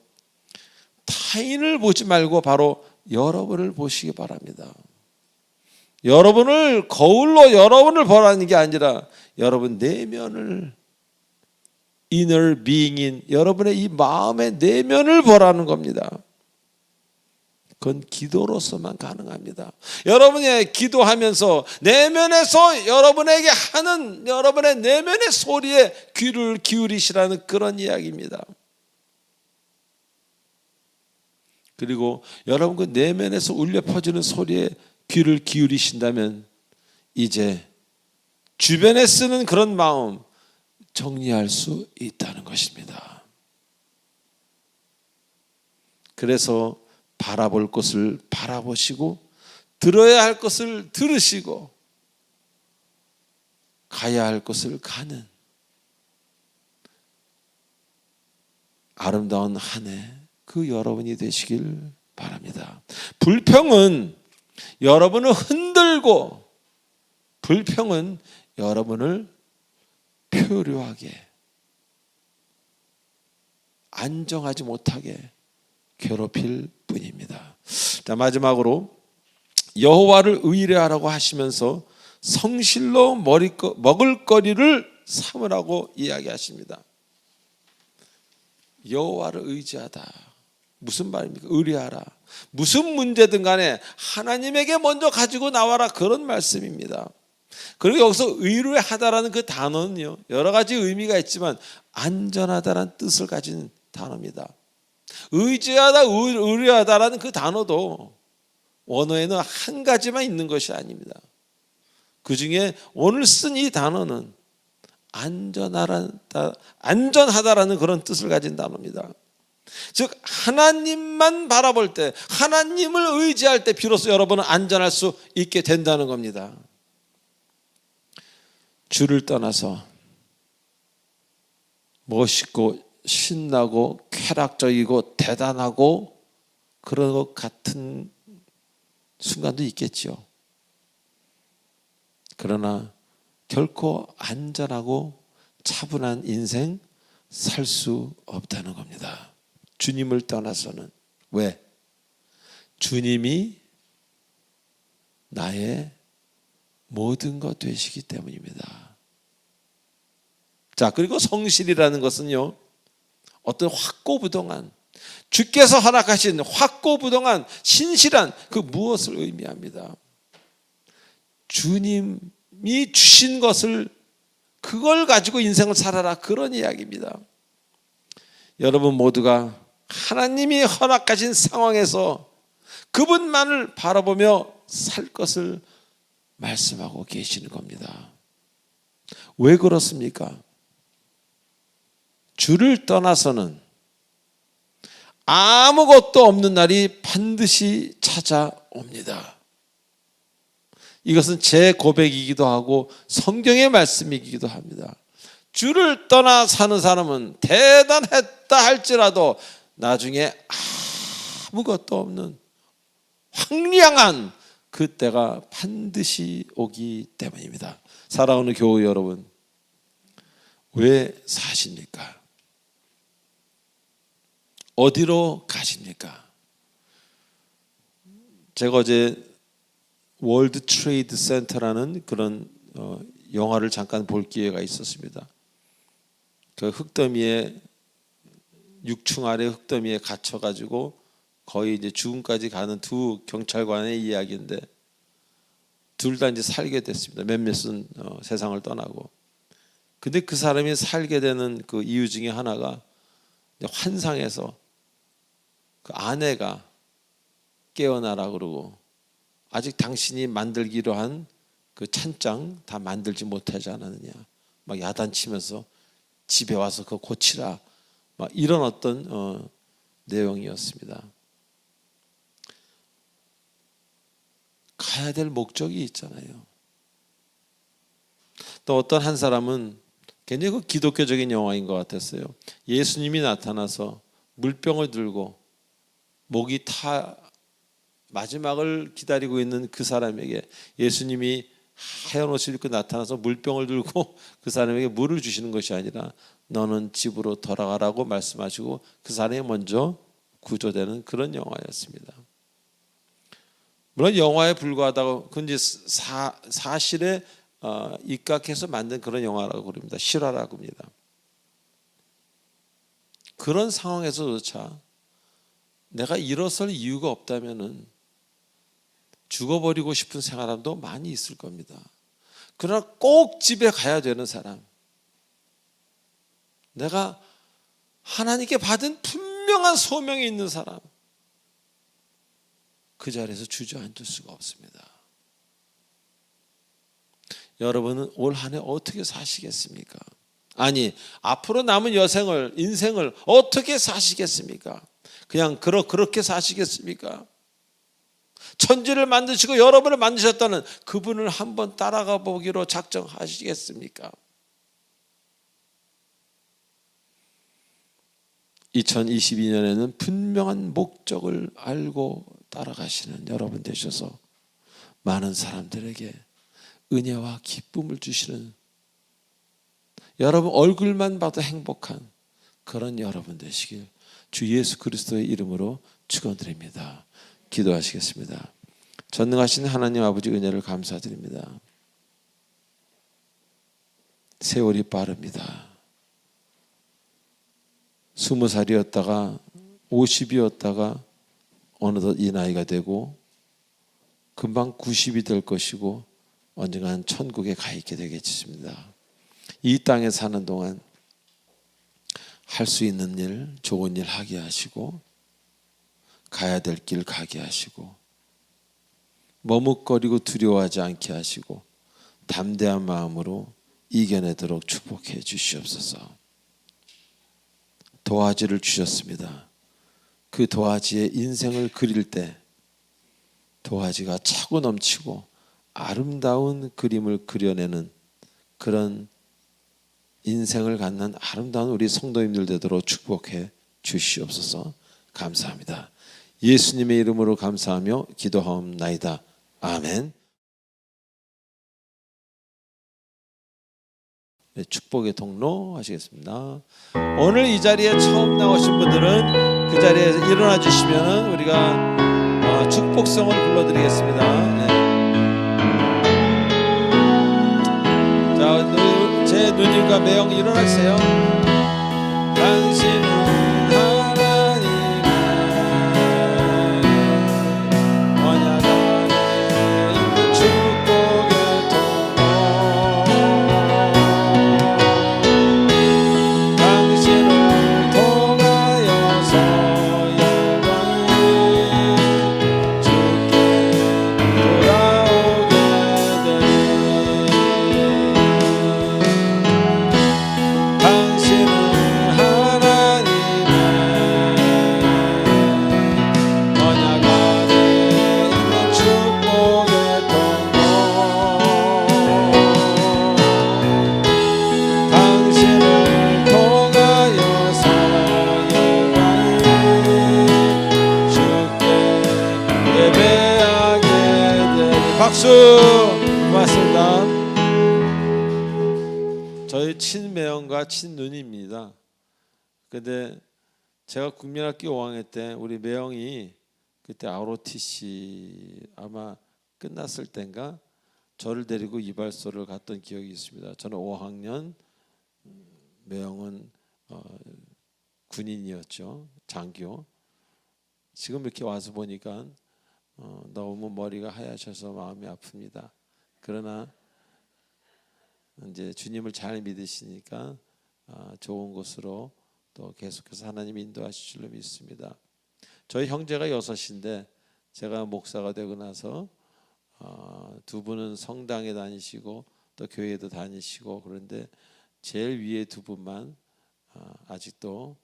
타인을 보지 말고 바로 여러분을 보시기 바랍니다. 여러분을 거울로 여러분을 보라는 게 아니라 여러분 내면을, inner being인 여러분의 이 마음의 내면을 보라는 겁니다. 그건 기도로서만 가능합니다. 여러분이 기도하면서 내면에서 여러분에게 하는 여러분의 내면의 소리에 귀를 기울이시라는 그런 이야기입니다. 그리고 여러분 그 내면에서 울려 퍼지는 소리에 귀를 기울이신다면 이제 주변에 쓰는 그런 마음 정리할 수 있다는 것입니다. 그래서 바라볼 것을 바라보시고 들어야 할 것을 들으시고 가야 할 것을 가는 아름다운 한 해 그 여러분이 되시길 바랍니다. 불평은 여러분을 흔들고, 불평은 여러분을 표류하게, 안정하지 못하게 괴롭힐 뿐입니다. 자, 마지막으로 여호와를 의뢰하라고 하시면서 성실로 먹을 거리를 삼으라고 이야기하십니다. 여호와를 의지하다. 무슨 말입니까? 의뢰하라. 무슨 문제든 간에 하나님에게 먼저 가지고 나와라, 그런 말씀입니다. 그리고 여기서 의뢰하다라는 그 단어는요, 여러 가지 의미가 있지만 안전하다라는 뜻을 가진 단어입니다. 의지하다, 의뢰하다라는 그 단어도 원어에는 한 가지만 있는 것이 아닙니다. 그 중에 오늘 쓴 이 단어는 안전하다라는 그런 뜻을 가진 단어입니다. 즉 하나님만 바라볼 때, 하나님을 의지할 때 비로소 여러분은 안전할 수 있게 된다는 겁니다. 주를 떠나서 멋있고 신나고 쾌락적이고 대단하고 그런 것 같은 순간도 있겠죠. 그러나 결코 안전하고 차분한 인생 살 수 없다는 겁니다. 주님을 떠나서는. 왜? 주님이 나의 모든 것 되시기 때문입니다. 자, 그리고 성실이라는 것은요, 어떤 확고부동한, 주께서 허락하신 확고부동한 신실한 그 무엇을 의미합니다. 주님이 주신 것을, 그걸 가지고 인생을 살아라, 그런 이야기입니다. 여러분 모두가 하나님이 허락하신 상황에서 그분만을 바라보며 살 것을 말씀하고 계시는 겁니다. 왜 그렇습니까? 주를 떠나서는 아무것도 없는 날이 반드시 찾아옵니다. 이것은 제 고백이기도 하고 성경의 말씀이기도 합니다. 주를 떠나 사는 사람은 대단했다 할지라도 나중에 아무것도 없는 황량한 그때가 반드시 오기 때문입니다. 사랑하는 교우 여러분, 왜 사십니까? 어디로 가십니까? 제가 어제 월드 트레이드 센터라는 그런 영화를 잠깐 볼 기회가 있었습니다. 그 흙더미에 6층 아래 흙더미에 갇혀가지고 거의 이제 죽음까지 가는 두 경찰관의 이야기인데 둘 다 이제 살게 됐습니다. 몇몇은 세상을 떠나고. 근데 그 사람이 살게 되는 그 이유 중에 하나가 환상에서 그 아내가 깨어나라 그러고 아직 당신이 만들기로 한 그 찬장 다 만들지 못하지 않았느냐. 막 야단치면서 집에 와서 그거 고치라. 막 이런 어떤 내용이었습니다. 가야 될 목적이 있잖아요. 또 어떤 한 사람은 굉장히 그 기독교적인 영화인 것 같았어요. 예수님이 나타나서 물병을 들고 목이 타 마지막을 기다리고 있는 그 사람에게 예수님이 하얀 옷을 입고 나타나서 물병을 들고 그 사람에게 물을 주시는 것이 아니라 너는 집으로 돌아가라고 말씀하시고 그 사람이 먼저 구조되는 그런 영화였습니다. 물론 영화에 불과하다고 그건 이제 사실에 입각해서 만든 그런 영화라고 그럽니다. 실화라고 합니다. 그런 상황에서조차 내가 일어설 이유가 없다면은 죽어버리고 싶은 사람도 많이 있을 겁니다. 그러나 꼭 집에 가야 되는 사람, 내가 하나님께 받은 분명한 소명이 있는 사람, 그 자리에서 주저앉을 수가 없습니다. 여러분은 올 한 해 어떻게 사시겠습니까? 아니, 앞으로 남은 인생을 어떻게 사시겠습니까? 그냥 그렇게 사시겠습니까? 천지를 만드시고 여러분을 만드셨다는 그분을 한번 따라가 보기로 작정하시겠습니까? 2022년에는 분명한 목적을 알고 따라가시는 여러분 되셔서 많은 사람들에게 은혜와 기쁨을 주시는, 여러분 얼굴만 봐도 행복한 그런 여러분 되시길 주 예수 그리스도의 이름으로 축원드립니다. 기도하시겠습니다. 전능하신 하나님 아버지 은혜를 감사드립니다. 세월이 빠릅니다. 20살이었다가 50이었다가 어느덧 이 나이가 되고 금방 90이 될 것이고 언젠가는 천국에 가 있게 되겠습니다. 이 땅에 사는 동안 할 수 있는 일, 좋은 일 하게 하시고 가야 될 길 가게 하시고 머뭇거리고 두려워하지 않게 하시고 담대한 마음으로 이겨내도록 축복해 주시옵소서. 도화지를 주셨습니다. 그 도화지에 인생을 그릴 때 도화지가 차고 넘치고 아름다운 그림을 그려내는 그런 인생을 갖는 아름다운 우리 성도님들 되도록 축복해 주시옵소서. 감사합니다. 예수님의 이름으로 감사하며 기도하옵나이다. 아멘. 네, 축복의 통로 하시겠습니다. 오늘 이 자리에 처음 나오신 분들은 그 자리에서 일어나 주시면 우리가 축복성을 불러드리겠습니다. 네. 자, 제 누님과 매형 일어나세요. 당신은 박수. 고맙습니다. 저희 친매형과 친누님입니다. 근데 제가 국민학교 5학년 때 우리 매형이 그때 ROTC 아마 끝났을 때인가 저를 데리고 이발소를 갔던 기억이 있습니다. 저는 5학년, 매형은 군인이었죠. 장교. 지금 이렇게 와서 보니까 너무 머리가 하얘셔서 마음이 아픕니다. 그러나 이제 주님을 잘 믿으시니까 좋은 곳으로 또 계속해서 하나님 인도하실 줄로 믿습니다. 저희 형제가 6인데 제가 목사가 되고 나서 두 분은 성당에 다니시고 또 교회에도 다니시고 그런데 제일 위에 두 분만 아직도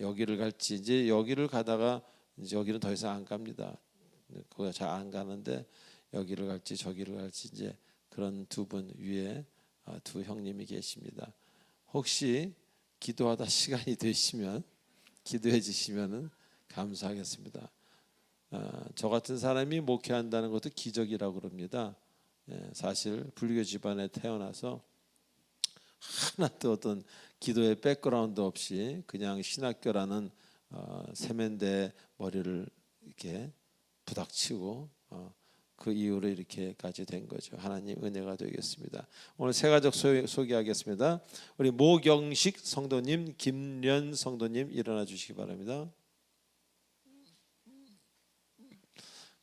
여기를 갈지 이제 여기를 가다가 이제 여기는 더 이상 안 갑니다. 거기 잘 안 가는데 여기를 갈지 저기를 갈지 이제 그런 두 분 위에 두 형님이 계십니다. 혹시 기도하다 시간이 되시면 기도해 주시면은 감사하겠습니다. 저 같은 사람이 목회한다는 것도 기적이라고 그럽니다. 사실 불교 집안에 태어나서 하나도 어떤 기도의 백그라운드 없이 그냥 신학교라는 세면대 머리를 이렇게 부닥치고 그 이후로 이렇게까지 된 거죠. 하나님 은혜가 되겠습니다. 오늘 세 가족 소개하겠습니다. 우리 모경식 성도님, 김련 성도님 일어나 주시기 바랍니다.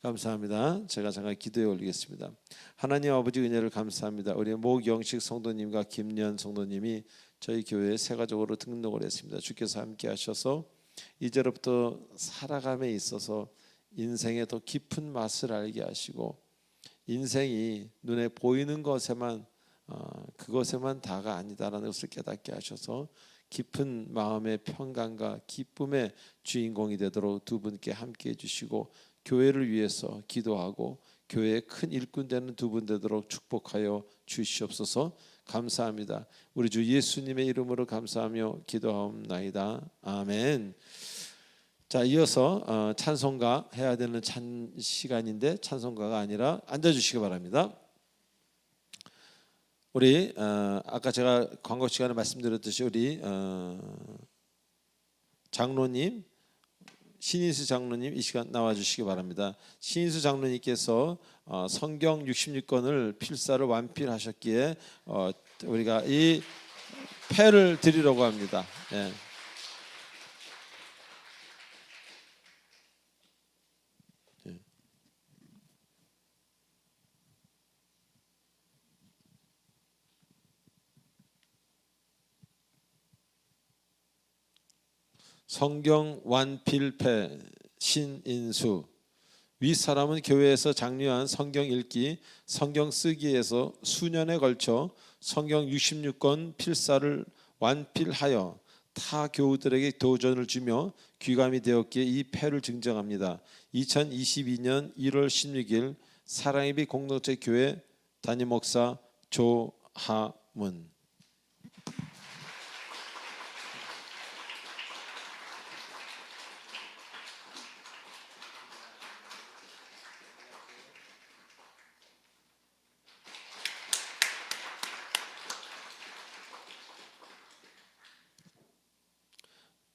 감사합니다. 제가 잠깐 기도에 올리겠습니다. 하나님 아버지 은혜를 감사합니다. 우리 모경식 성도님과 김련 성도님이 저희 교회에 새 가족으로 등록을 했습니다. 주께서 함께 하셔서 이제부터 살아감에 있어서 인생의 더 깊은 맛을 알게 하시고 인생이 눈에 보이는 것에만 그것에만 다가 아니다라는 것을 깨닫게 하셔서 깊은 마음의 평강과 기쁨의 주인공이 되도록 두 분께 함께 해주시고 교회를 위해서 기도하고 교회의 큰 일꾼 되는 두 분 되도록 축복하여 주시옵소서. 감사합니다. 우리 주 예수님의 이름으로 감사하며 기도하옵나이다. 아멘. 자, 이어서 찬송가 해야 되는 시간인데 찬송가가 아니라 앉아주시기 바랍니다. 우리 아까 제가 광고 시간에 말씀드렸듯이 우리 장로님 신인수 장로님 이 시간 나와주시기 바랍니다. 신인수 장로님께서 성경 66권을 필사를 완필하셨기에 우리가 이 패를 드리려고 합니다. 예. 성경 완필패 신인수. 윗사람은 교회에서 장려한 성경 읽기, 성경 쓰기에서 수년에 걸쳐 성경 66권 필사를 완필하여 타 교우들에게 도전을 주며 귀감이 되었기에 이 패를 증정합니다. 2022년 1월 16일 사랑의 빛 공동체 교회 담임 목사 조하문.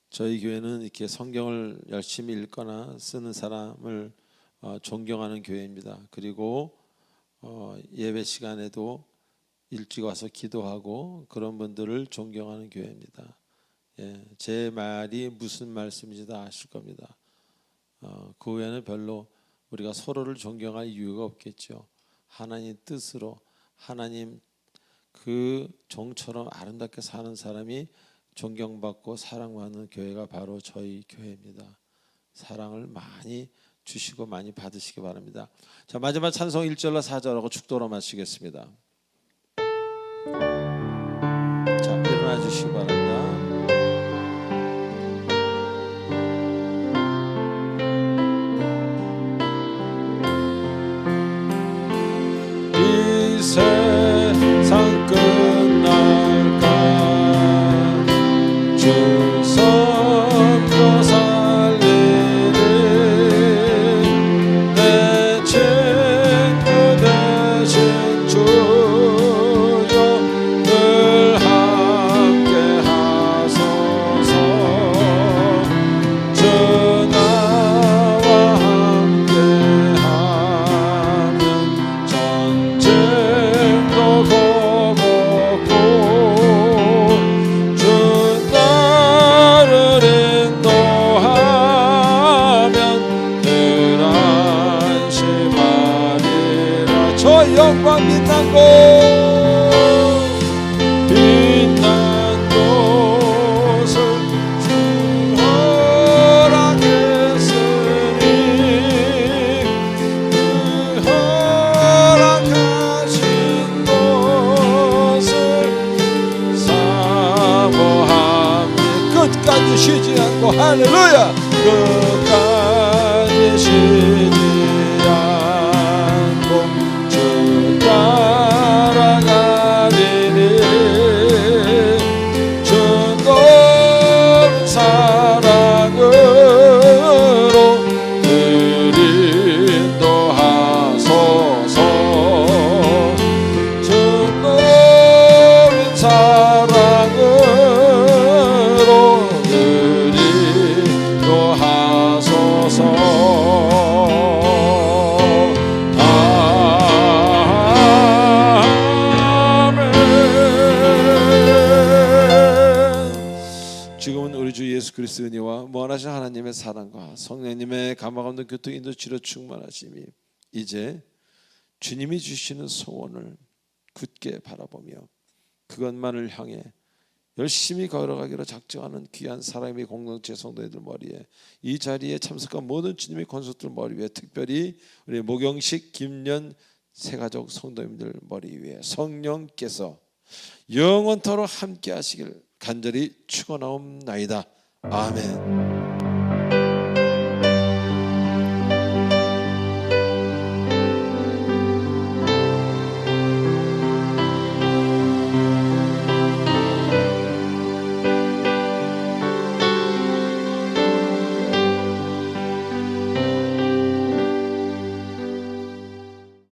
저희 교회는 이렇게 성경을 열심히 읽거나 쓰는 사람을 존경하는 교회입니다. 그리고 예배 시간에도 일찍 와서 기도하고 그런 분들을 존경하는 교회입니다. 예, 제 말이 무슨 말씀인지 다 아실 겁니다. 그 외에는 별로 우리가 서로를 존경할 이유가 없겠죠. 하나님 뜻으로 하나님 그 종처럼 아름답게 사는 사람이 존경받고 사랑받는 교회가 바로 저희 교회입니다. 사랑을 많이 주시고 많이 받으시기 바랍니다. 자, 마지막 찬송 1절로 4절하고 축도로 마치겠습니다. 자, 일어나 주시기 바랍니다. 이 세상 끝날까 주 섬겨 살리는 내 친구 되신 주여 늘 함께 하소서. 주 나와 함께 하면 전쟁도 거먹고 주 나를 인도하면 늘 안심하리라. 저 영광 빛난 곳 빛난 곳을 주 허락했으니 그 쉬지 않고 할렐루야 끝까지 쉬지 않고 주 따라가리니 즐거운 사랑으로 늘 인도하소서 즐거운 사랑으로 늘 인도하소서 지금은 우리 주 예수 그리스도의 은혜와 무한하신 하나님의 사랑과 성령님의 감화 감동 교통 인도 치료 충만하심이 이제 주님이 주시는 소원을 굳게 바라보며 그것만을 향해 열심히 걸어가기로 작정하는 귀한 사람의 공동체 성도들 머리에 이 자리에 참석한 모든 주님의 권속들 머리 위에 특별히 우리 모경식 김연 새가족 성도님들 머리 위에 성령께서 영원토록 함께 하시길 간절히 축원하옵나이다. 아멘.